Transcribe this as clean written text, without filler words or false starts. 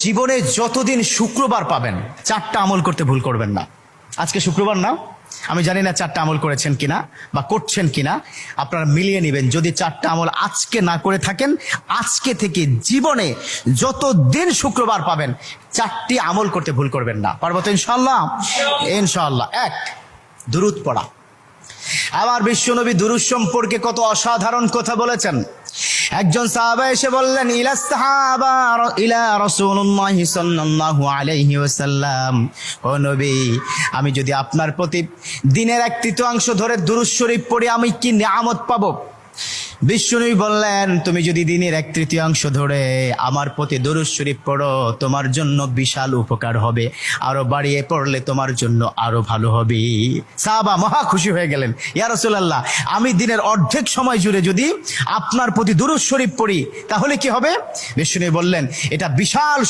জীবনে যতদিন শুক্রবার পাবেন 4টা আমল করতে ভুল করবেন না। আজকে শুক্রবার না, আমি জানি না 4টা আমল করেছেন কিনা বা করছেন কিনা, আপনারা মিলিয়ে নেবেন। যদি 4টা আমল আজকে না করে থাকেন, আজকে থেকে জীবনে যতদিন শুক্রবার পাবেন 4টি আমল করতে ভুল করবেন না। পারবো তো ইনশাআল্লাহ? ইনশাআল্লাহ। 1, দুরূদ পড়া। আমার বিশ্বনবী দুরূদ সম্পর্কে কত অসাধারণ কথা বলেছেন। একজন সাহাবা এসে বললেন, ইলা রাসূলুল্লাহ সাল্লাল্লাহু আলাইহি ওয়াসাল্লাম, ও নবী, আমি যদি আপনার প্রতি দিনের 1/3 ধরে দুরূদ শরীফ পড়ি আমি কি নিয়ামত পাবো? বিশ্বনবী বললেন, তুমি যদি দিনের 1/3 ধরে আমার প্রতি দুরূদ শরীফ পড়ো তোমার জন্য বিশাল উপকার হবে, আরো বাড়িয়ে পড়লে তোমার জন্য আরো ভালো হবে। সাহাবা মহা খুশি হয়ে গেলেন, ইয়া রাসূলুল্লাহ, আমি দিনের অর্ধেক সময় জুড়ে যদি আপনার প্রতি দুরূদ শরীফ পড়ি তাহলে কি হবে? বিশ্বনবী বললেন, এটা বিশাল